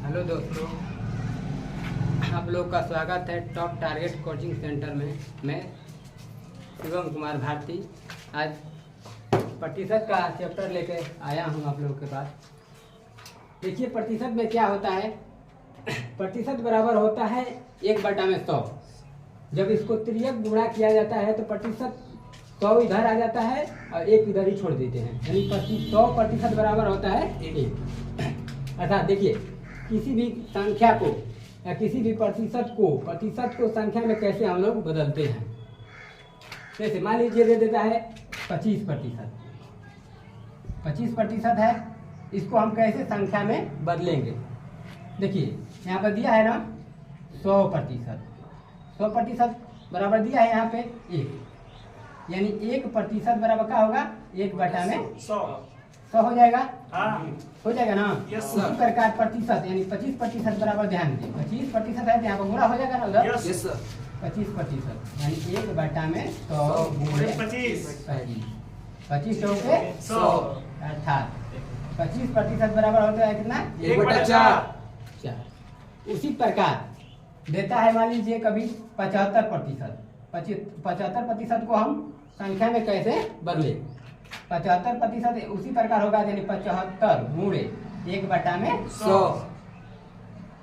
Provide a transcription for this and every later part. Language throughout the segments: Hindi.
हेलो दोस्तों, आप लोग का स्वागत है टॉप टारगेट कोचिंग सेंटर में। मैं शिवम कुमार भारती आज प्रतिशत का चैप्टर लेके आया हूं आप लोगों के पास। देखिए प्रतिशत में क्या होता है। प्रतिशत बराबर होता है 1/100। जब इसको तिर्यक गुणा किया जाता है तो प्रतिशत 100 इधर आ जाता है और 1 इधर ही छोड़ देते हैं, यानी 100% बराबर होता है 1। अर्थात देखिए किसी भी संख्या को या किसी भी प्रतिशत को संख्या में कैसे हम लोग बदलते हैं। जैसे मान लीजिए दे देता है 25%। 25% है, इसको हम कैसे संख्या में बदलेंगे। देखिए यहाँ पर दिया है ना 100%। 100% बराबर दिया है यहाँ पे 1, यानी 1% बराबर क्या होगा 1/100 हो जाएगा। हो जाएगा ना। इसी प्रकार प्रतिशत यानी 25% बराबर, ध्यान दीजिए 25% है तो यहाँ पर गुणा हो जाएगा ना उधर। 25% यानी 1/100 गुणे 25 चौके 100, अर्थात 25% बराबर होता है कितना 1/4। उसी प्रकार देता है मान लीजिए कभी 75%। 75% को हम संख्या में कैसे बदले। 75% उसी प्रकार होगा, यानी 75 गुणे 1/100।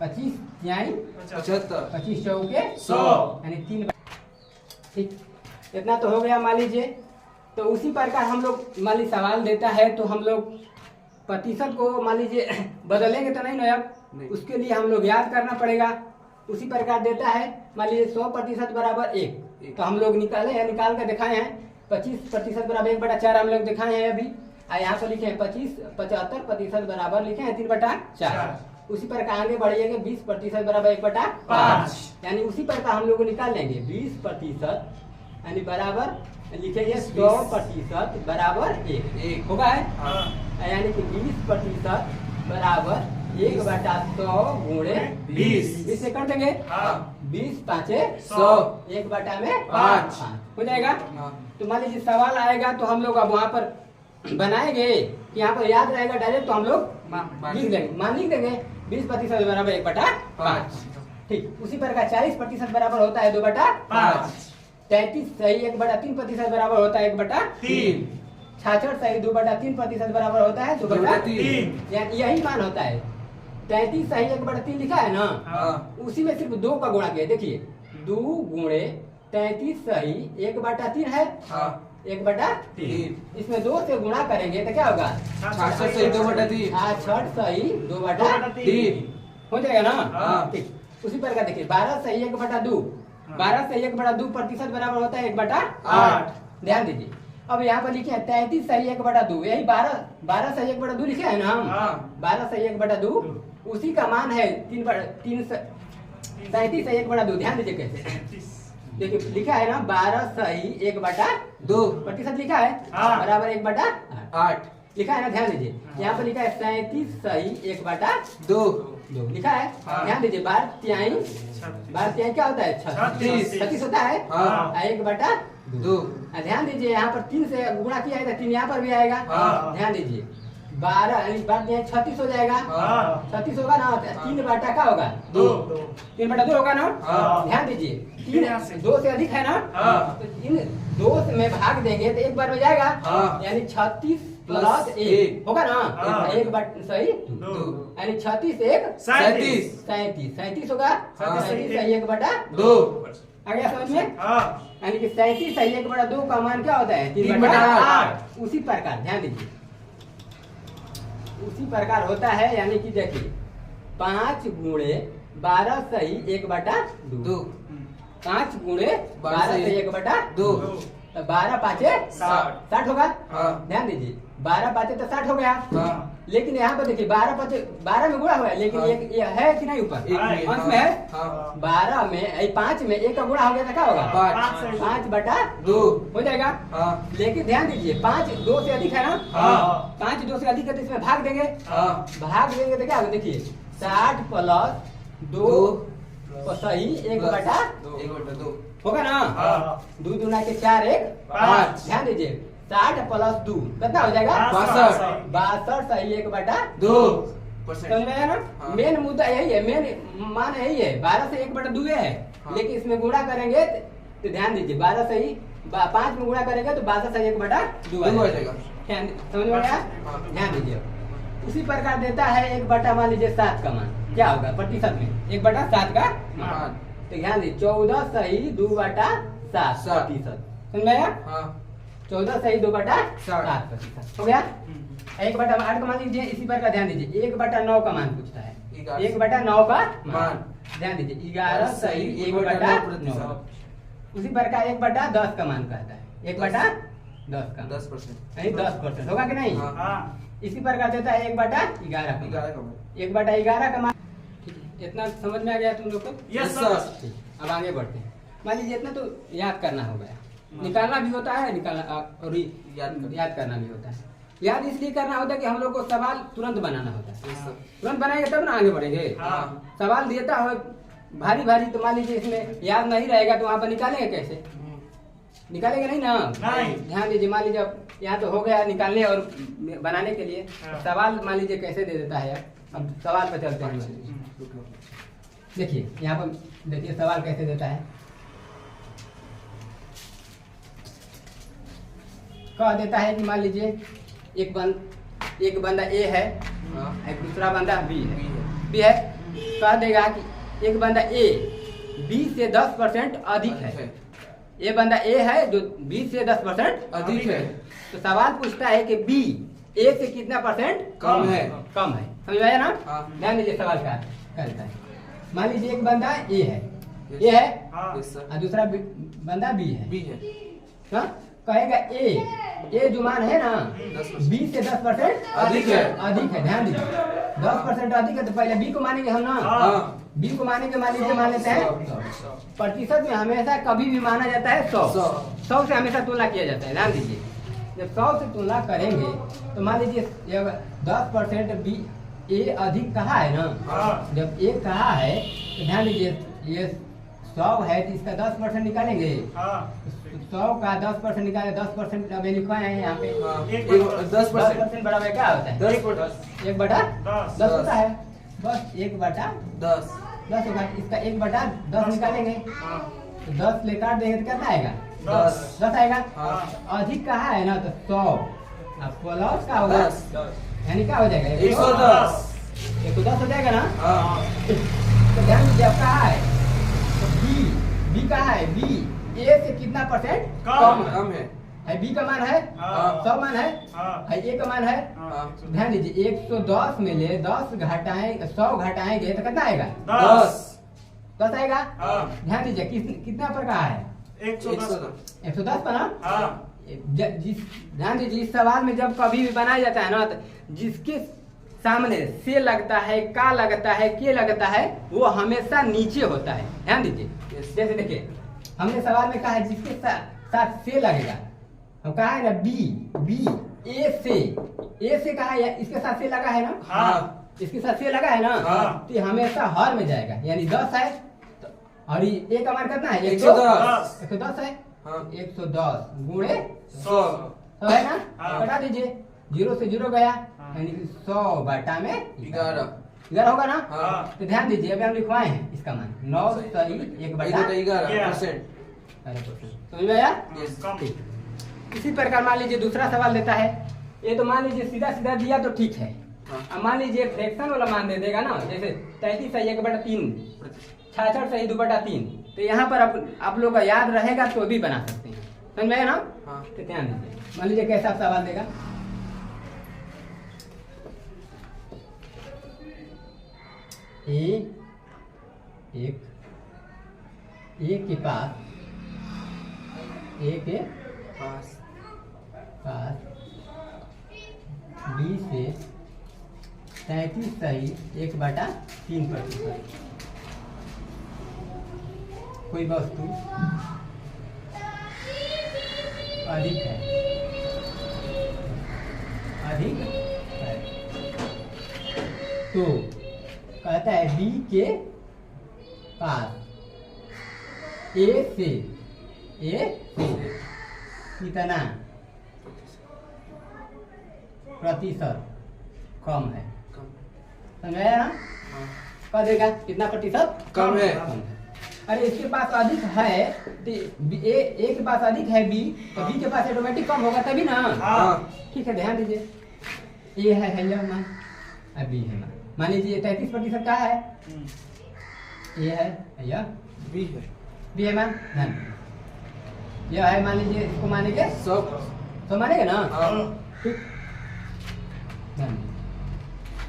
25 यानी 25 चौके 100 यानी 3। ठीक, इतना तो हो गया मान लीजिए। तो उसी प्रकार हम लोग मान लीजिए सवाल देता है तो हम लोग प्रतिशत को मान लीजिए बदलेंगे तो नहीं ना, अब उसके लिए हम लोग याद करना पड़ेगा। उसी प्रकार देता है मान लीजिए 100% बराबर 1, तो हम लोग निकाल कर दिखाए हैं 25% बराबर 1/4 हम लोग दिखाए हैं अभी। यहाँ पर लिखे हैं 75% बराबर लिखे हैं 3/4। उसी प्रकार आगे बढ़िएगा 20% बराबर 1/5, यानी उसी प्रकार हम लोग निकाल लेंगे 20% यानी बराबर लिखेंगे 100% बराबर 1 होगा है, यानी कि 20% बराबर 1/100 गुणे 20 से कर देंगे 20 5 100 1/5 हो जाएगा। तो मान लीजिए सवाल आएगा तो हम लोग अब वहाँ पर बनाएंगे, यहाँ पर याद रहेगा डायरेक्ट, तो हम लोग लिख देंगे, मान लिख देंगे 20% बराबर 1/5। ठीक, उसी प्रकार 40% बराबर होता है 2/5। 33 सही 1/3% बराबर होता है 1/3। 66 सही 2/3% बराबर होता है 2/3। यही मान होता है। 33 सही 1/3 लिखा है ना, उसी में सिर्फ 2 का गुणा किया। देखिए 2 गुणे 33 सही 1/3 है 1/3। इसमें 2 से गुणा करेंगे तो क्या होगा 66 सही 2/3। 66 सही 2/3 हो जाएगा ना। ठीक, उसी प्रकार देखिए 12 सही 1/2। 12 सही 1/2 प्रतिशत बराबर होता है 1/8। ध्यान दीजिए। अब यहाँ पर लिखे हैं 33 सही 1/2, यही 12 सही 1/2 लिखे है ना हम। 12 सही 1/2 उसी का मान है 33 सही 1/2। ध्यान दीजिए कैसे, देखिए लिखा है ना 12 सही 1/2 प्रतिशत लिखा है बराबर 1/8 लिखा है ना। ध्यान दीजिए यहाँ पर लिखा है 37 सही 1/2 लिखा है। ध्यान दीजिए 12 क्या होता है 36 होता है 1/2। ध्यान दीजिए यहाँ पर 3 से गुणा किया है तो 3 यहाँ पर भी आएगा। ध्यान दीजिए 12 36 हो जाएगा। 36 होगा ना, 3/2 क्या होगा 2 3/2 होगा ना। ध्यान दीजिए 3 2 से अधिक है ना, तो इन 2 में भाग देंगे तो 1 बार में जाएगा, यानी 36 + 1 होगा ना 1 सही 2, यानी 36 1 37 होगा 37 सही 1/2 आ गया समझ में। यानी कि 37 सही 1/2 का मान क्या होता है 3/8। उसी प्रकार ध्यान दीजिए उसी प्रकार होता है, यानी कि देखिए 5 गुणे 12 सही 1/2। 5 गुणे 12 सही 1/2 तो 12 5 60 होगा। ध्यान दीजिए 12 5 तो 60 हो गया। लेकिन यहाँ पर देखिए 12 में गुणा हुआ है, लेकिन ये है कि नहीं ऊपर अंश में है। 12 में 5 में 1 का गुणा हो गया तो क्या होगा 5/2 हो जाएगा। लेकिन ध्यान दीजिए 5 2 से अधिक है ना, 5 2 से अधिक है तो इसमें भाग देंगे तो क्या होगा, देखिए 60 + 2 सही 1/2 होगा ना। 2 दूना के 4 1 5। ध्यान दीजिए 60 + 2 कितना हो जाएगा 62 सही 1/2। समझ में आया ना? हाँ। मेन मुद्दा यही है, मेन मान यही है, 12 से 1/2 है। हाँ। लेकिन इसमें गुणा करेंगे तो ध्यान दीजिए, 12 से ही 5 में गुणा करेंगे तो 12 से 1/2 आ जाएगा। समझ में आया? हाँ। ध्यान दीजिए। उसी प्रकार देता है 1/, मान लीजिए 7 का मान, क्या होगा प्रतिशत में 1/7 का मान। तो ध्यान दीजिए 14 सही 2/7 सात। प्रतिशत। समझ में आया? हाँ 14 सही 2/7 प्रतिशत हो गया। 1/8 का मान लीजिए, इसी पर का ध्यान दीजिए 1/9 का मान पूछता है। 1/9 का मान ध्यान दीजिए 11 सही 1/9। उसी पर का 1/10 का मान कहता है, 1/10 का 10%। नहीं 10% होगा कि नहीं? हाँ। इसी प्रकार देता है 1/11 का 11 का मान। 1/11 का मान। इतना समझ में आ गया तुम लोग को? Yes sir. अब आगे बढ़ते हैं। मान लीजिए इतना तो याद करना हो गया, निकालना भी होता है, निकालना और याद करना भी होता है। याद इसलिए करना होता है कि हम लोग को सवाल तुरंत बनाना होता है। Yes sir. तुरंत बनाएंगे तब ना आगे बढ़ेंगे। सवाल देता हो भारी भारी तो मान लीजिए इसमें याद नहीं रहेगा तो वहां पर निकालेंगे कैसे? निकालेंगे नहीं ना? नहीं। ध्यान दीजिए, मान लीजिए अब यहाँ तो हो गया निकालने और बनाने के लिए। सवाल मान लीजिए कैसे दे देता है। अब सवाल पर चलते हैं। देखिए यहाँ पर देखिए सवाल कैसे देता है। कह देता है कि मान लीजिए एक बंदा ए है, एक दूसरा बंदा बी है। कह देगा कि एक बंदा ए बी से 10% अधिक है। ये बंदा ए है जो बी से 10% अधिक है। तो सवाल पूछता है कि बी ए से कितना परसेंट कम है। कम है। समझ में आया ना? हाँ। ध्यान दीजिए सवाल क्या करता है। मान लीजिए एक बंदा ए है, ए है यस सर। और दूसरा बंदा बी है। बी है। हाँ? कहेगा ए जो मान है ना 10%। बी से 10% अधिक है। अधिक है। ध्यान दीजिए 10% अधिक है तो पहले बी को मानेंगे हम ना। हाँ। बी को मानेंगे, मान लीजिए मान लेते हैं प्रतिशत में हमेशा कभी भी माना जाता है 100 से हमेशा तुलना किया जाता है। ध्यान दीजिए जब 100 से तुलना करेंगे तो मान लीजिए 10% बी ए अधिक कहा है ना। जब ए कहा है तो ध्यान दीजिए ये 100 है तो इसका 10% निकालेंगे। 100 का 10% निकाले 10% अभी लिखा है यहाँ पे। 10%। 10% बराबर क्या होता है? 10%। 1/10 होता है। बस 1/10 10। होगा। इसका 1/10 निकालेंगे तो 10 ले काट देंगे तो कितना आएगा? 10 आएगा। हाँ। अधिक कहा है ना तो 100 अब प्लस का होगा 10। यानी क्या हो जाएगा? 110। 110 हो जाएगा ना। हाँ। तो ध्यान दीजिए अब कहा है तो बी कहा है बी ए से कितना परसेंट कम है। बी का मान है 100 मान है, ए का मान है। हाँ। ध्यान दीजिए 110 में ले 10 घटाएं 100 घटाएंगे तो कितना आएगा? 10 आएगा। ध्यान दीजिए कितना पर कहा है? 110 पर ना। ध्यान दीजिए इस सवाल में जब कभी भी बनाया जाता है ना तो जिसके सामने से लगता है का लगता है के लगता है वो हमेशा नीचे होता है। ध्यान दीजिए जैसे देखिए हमने सवाल में कहा है जिसके साथ से लगेगा, हम कहा है ना बी ए से कहा है इसके साथ से लगा है ना। इसके साथ से लगा है ना तो ये हमेशा हर में जाएगा यानी 10 है तो, और ए का मान कितना है? 110 है। 110 गुणे 100 है ना। घटा दीजिए 0 से 0 गया यानी 100 में 11 होगा ना। तो ध्यान दीजिए अभी हम लिखवाए हैं इसका मान 9 सही 1/11%। समझ में आया? ठीक। इसी प्रकार मान लीजिए दूसरा सवाल देता है। ये तो मान लीजिए सीधा सीधा दिया तो ठीक है। अब मान लीजिए फ्रैक्शन वाला मान दे देगा ना, जैसे 33 सही 1/3, 66 सही 2/3। तो यहाँ पर आप लोग का याद रहेगा तो भी बना सकते हैं। समझ में आया ना? तो ध्यान दीजिए मान लीजिए कैसा सवाल देगा। ए के पास बी से 33 सही 1/3%। कोई वस्तु अधिक है तो कहता है बी के पास ए से कितना प्रतिशत कम है। समझाया ना? हाँ। कह देगा कितना प्रतिशत कम है। अरे इसके पास अधिक है ए के पास अधिक है बी, तो बी के पास ऑटोमेटिक कम होगा तभी ना। हाँ। ठीक है, ध्यान दीजिए, ए है यह मान, अब बी है मान लीजिए 33% क्या है, ए है यह बी है। बी है मान, ध्यान दीजिए। यह है मान लीजिए, इसको मानेंगे 100। तो मानेंगे ना। हाँ। ठीक, ध्यान दीजिए,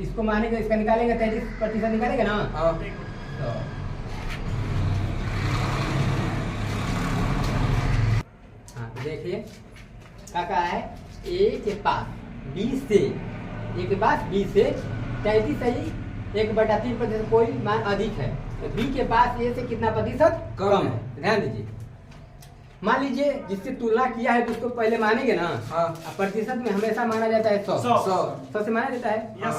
इसको मानेंगे, इसका निकालेंगे 33% निकालेंगे ना। हाँ। तो हाँ, तो देखिए क्या कहा है, ए के पास बी से, ए के पास बी से 33 सही 1/3% कोई मान अधिक है, तो बी के पास ए से कितना प्रतिशत कम है। ध्यान दीजिए, मान लीजिए जिससे तुलना किया है तो उसको पहले मानेंगे ना। हाँ। अब प्रतिशत में हमेशा माना जाता है 100 से माना जाता है। यस।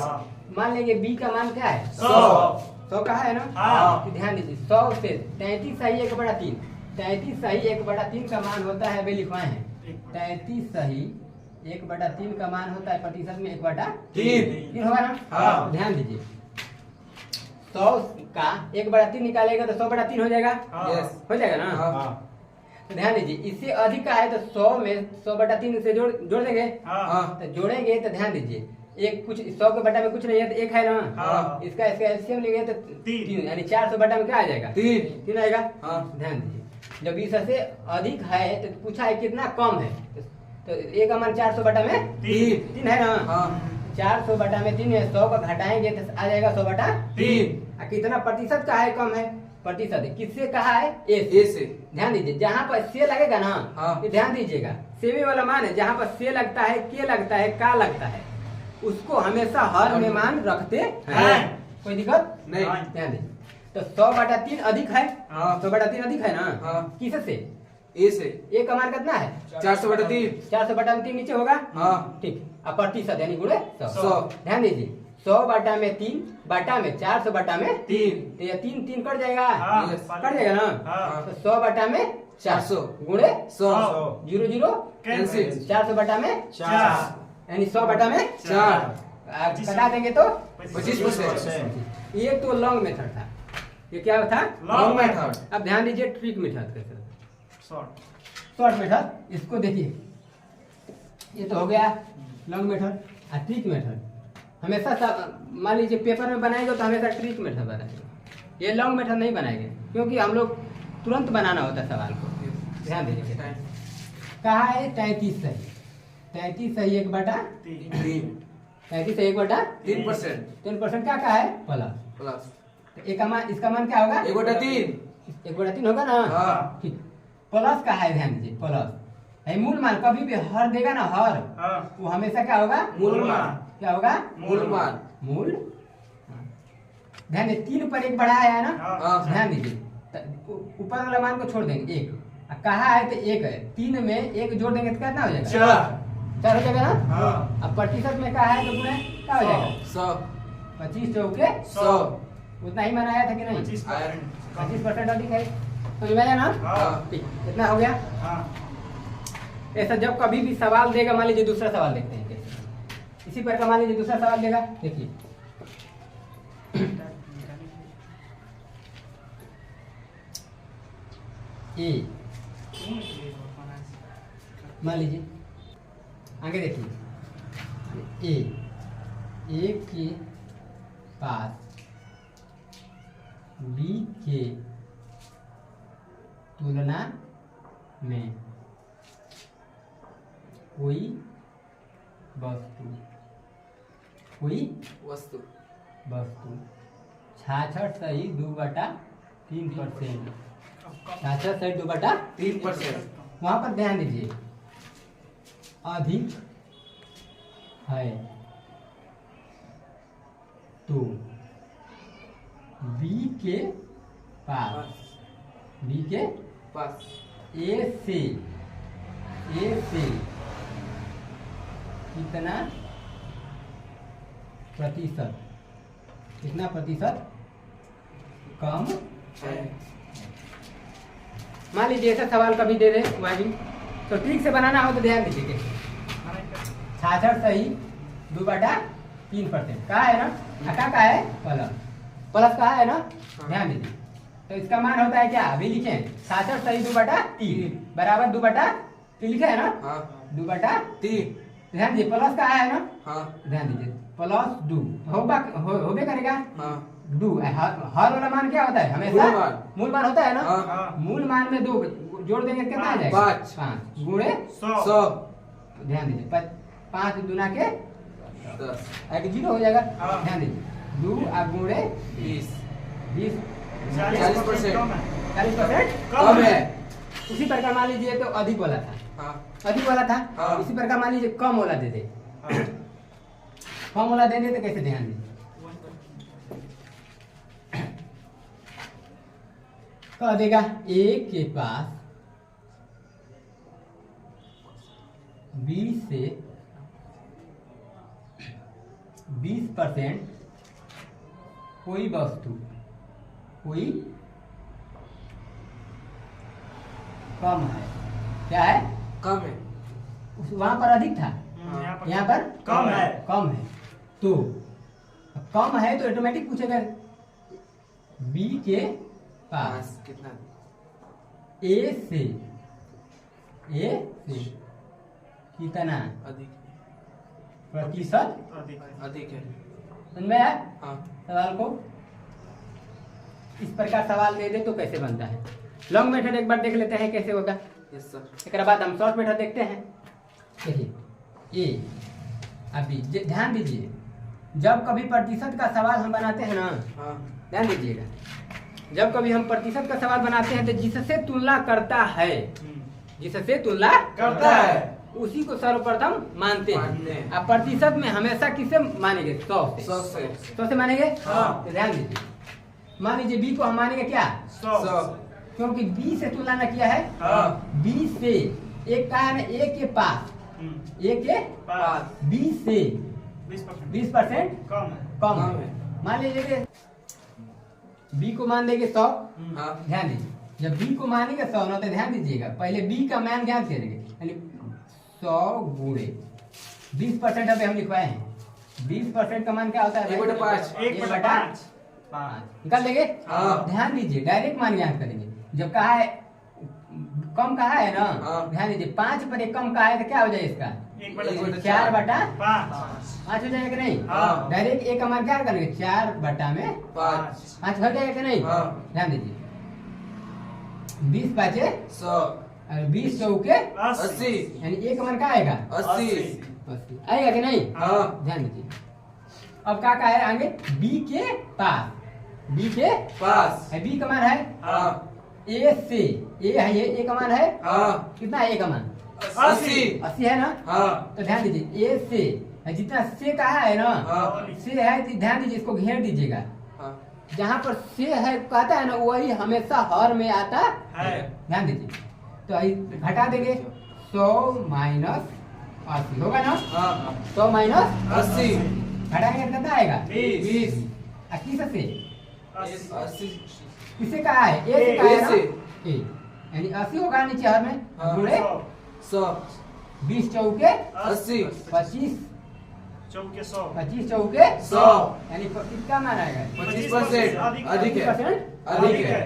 मान लेंगे बी का मान क्या है, 100 का है ना। हाँ। तो ध्यान दीजिए, 100 से 33 सही 1/3, 33 सही 1/3 का मान होता है, वे लिखवाए हैं 33 सही 1/3 का मान होता है प्रतिशत में 1/3 होगा ना। हाँ। ध्यान दीजिए, 100 का 1/3 निकालेगा तो 100/3 हो जाएगा। यस। हो जाएगा ना। हाँ। तो ध्यान दीजिए, इससे अधिक का है तो 100 में 100/3 से जोड़ देंगे। हाँ। तो जोड़ेंगे तो ध्यान दीजिए, एक कुछ 100 के बटा में कुछ नहीं है तो एक है ना। हाँ। इसका एलसीएम लेंगे तो तीन। 3, यानी 400 बटा में क्या आ जाएगा, 3 आएगा। हाँ। ध्यान दीजिए, जब 20 से अधिक है तो पूछा है कितना कम है, तो एक का मान 400 बटा में 3 है ना। हाँ। 400 बटा में 3 है, 100 का घटाएंगे तो आ जाएगा 100/3। कितना प्रतिशत का है, कम है प्रतिशत, किससे कहा है, ए से। ध्यान दीजिए, जहाँ पर से लगेगा ना, हाँ। ये ध्यान दीजिएगा, सेवे वाला मान है, जहाँ पर से लगता है, के लगता है, का लगता है, उसको हमेशा हर में मान रखते हैं। कोई दिक्कत नहीं। ध्यान दीजिए, तो 100/3 अधिक है। हाँ। 100/3 अधिक है ना। हाँ। किससे, ए से। ए का मान कितना है, 400/3। 400/3 नीचे होगा। हाँ। ठीक, अब प्रतिशत यानी गुणे 100। 100। ध्यान दीजिए, 100/3 बटा में 400/3, 3 तो ये 3 कट जाएगा। हाँ। यस। कट जाएगा ना। हाँ। तो 100/400 400 गुणे 100 0 0 कैंसिल। 400/4 यानी 100/4 कटा देंगे तो 25%। ये तो लॉन्ग मेथड था, ये क्या था, लॉन्ग मेथड। अब ध्यान दीजिए ट्रिक मेथड कैसे, शॉर्ट। शॉर्ट मेथड, इसको देखिए, ये तो हो गया लॉन्ग मेथड। और ट्रिक मेथड हमेशा मान लीजिए पेपर में बनाएंगे तो हमेशा ट्रिक मेथड बनाएंगे, ये लॉन्ग मेथड नहीं बनाएंगे, क्योंकि हम लोग तुरंत बनाना होता है सवाल को। ध्यान दीजिए, कहा है 33 सही 1/3, 33 सही 1/3, 3% क्या है प्लस, प्लस तो एक का मान, इसका मान क्या होगा, 1/3। 1/3 होगा ना। हाँ। ठीक, प्लस का है, ध्यान दीजिए, प्लस है मूल मान, कभी भी हर देगा ना, हर वो हमेशा क्या होगा, मूल मान। क्या होगा, मूल मान। मूल। ध्यान दीजिए, 3 पर 1 बढ़ाया है ना। हाँ। ध्यान दीजिए, ऊपर वाला मान को छोड़ देंगे 1, कहा है तो 1 है, 3 में 1 जोड़ देंगे तो कितना हो जाएगा, 4 हो जाएगा ना। हाँ। अब प्रतिशत में कहा है तो गुणे क्या हो जाएगा, 100 25 चौके 100 उतना ही बनाया था कि नहीं, 25% अधिक है, समझ में आया ना। हाँ। ठीक, कितना हो गया। ऐसा जब कभी भी सवाल देगा, मान लीजिए दूसरा सवाल देखते हैं कैसे। इसी पर का मान लीजिए दूसरा सवाल देगा, देखिए ए, मान लीजिए आगे देखिए, ए के पास बी के तुलना में कोई वस्तु 66 सही 2/3%, 66 सही 2/3%। वहां पर ध्यान दीजिए, अधिक है तो बी के पास ए से कितना प्रतिशत कम है। मान लीजिए ऐसा सवाल कभी दे दे वह भी, तो ट्रिक से बनाना हो तो ध्यान दीजिए, 66 सही 2/3%, कहा है ना। का है प्लस, प्लस का है ना, ध्यान दीजिए। तो इसका मान होता है क्या, अभी लिखे 66 सही 2/3 बराबर 2/3 लिखे है ना, हाँ 2/3। ध्यान दीजिए प्लस का है ना, हाँ ध्यान दीजिए प्लस 2 होबे करेगा। हाँ 2 हर वाला मान क्या होता है हमेशा, मूल मान। मूल मान होता है ना, हाँ। मूल मान में 2 जोड़ देंगे कितना आ जाएगा, 5 5 गुणे 100 ध्यान दीजिए 5 दूना के 10 एक 0 हो जाएगा। हाँ। ध्यान दीजिए 2 गुणे 20 20 40% कम है 40% कम है। उसी प्रकार मान लीजिए तो अधिक वाला था, हाँ अधिक वाला था, हाँ। इसी प्रकार मान लीजिए कम वाला दे दे, हाँ। कम वाला दे दे तो कैसे, ध्यान दीजिए कह देगा ए के पास 20 से 20% कोई वस्तु कोई कम है, क्या है, कम है। वहां पर अधिक था, यहाँ पर कम है। कम है। तो कम है तो ऑटोमेटिक पूछेगा बी के पास कितना ए से कितना अधिक प्रतिशत, अधिक है। समझ में आया हाँ सवाल को। इस प्रकार सवाल दे दे तो कैसे बनता है। लॉन्ग मेथड एक बार देख लेते हैं कैसे होगा, यस सर। एक बाद हम शॉर्ट मेथड देखते हैं। देखिए ए अभी ध्यान दीजिए, जब कभी प्रतिशत का सवाल हम बनाते हैं ना, हाँ ध्यान दीजिएगा, जब कभी हम प्रतिशत का सवाल बनाते हैं तो जिससे तुलना करता है, जिससे तुलना करता है उसी को सर्वप्रथम मानते मानते हैं। हैं। अब प्रतिशत में हमेशा किससे मानेंगे, 100 से, 100 से 100 से मानेंगे। हाँ। तो ध्यान दीजिए, मान लीजिए बी को हम मानेंगे क्या, 100 क्योंकि बी से तुलना न किया है, हाँ। बी से एक का है ना, ए के पास, ए के पास बी से 20% 20% कम है। कम कम है। है। मान लीजिए कि बी को मान देंगे 100, हाँ ध्यान दीजिए जब बी को मानेंगे 100 ना, तो ध्यान दीजिएगा पहले बी का मान ध्यान से देंगे, यानी 100 गुणे 20% अभी हम लिखवाए हैं, 20% का मान क्या होता है, 1/5 1/5 निकाल देंगे। हाँ। ध्यान दीजिए डायरेक्ट मान ज्ञात करेंगे, जब कहा है कम कहा है ना, हाँ। ध्यान दीजिए 5 पर एक कम कहा है तो क्या हो जाए इसका, 1/4 4/5 हो जाएगा कि नहीं। हाँ। डायरेक्ट एक का मान क्या करेंगे, 4/5 5 5 हो जाएगा कि नहीं। हाँ। ध्यान दीजिए 20 5 100 और 20 चौके 80 यानी एक मान का आएगा 80 80 आएगा कि नहीं। हाँ। ध्यान दीजिए अब क्या है आगे, बी के पास, बी के पास है, बी का मान है हाँ ए से, ए है ये, ए का मान है हाँ कितना है, ए का मान 80 80 है ना। हाँ तो ध्यान दीजिए ए से है, जितना से कहा है ना, हाँ से है तो ध्यान दीजिए इसको घेर दीजिएगा, हाँ जहाँ पर से है कहता है ना वही हमेशा हर में आता है। ध्यान दीजिए तो घटा देंगे 100 माइनस 80 होगा ना, हाँ 100 माइनस 80 घटाएंगे तो कितना आएगा 20 किस से, 80 किसे कहा है, ए से कहा है ए ना, से। ए यानी 80 होगा नीचे हर में हाँ। गुणे 100 20 चौके 80 25 चौके 100 25 चौके 100 यानी कितना मान आएगा, 25% अधिक है 25%। अधिक है।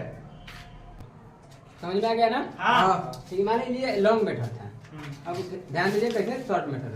समझ में आ गया ना। हाँ। ठीक मान लीजिए लॉन्ग मेथड था, अब ध्यान दीजिए कैसे शॉर्ट मेथड।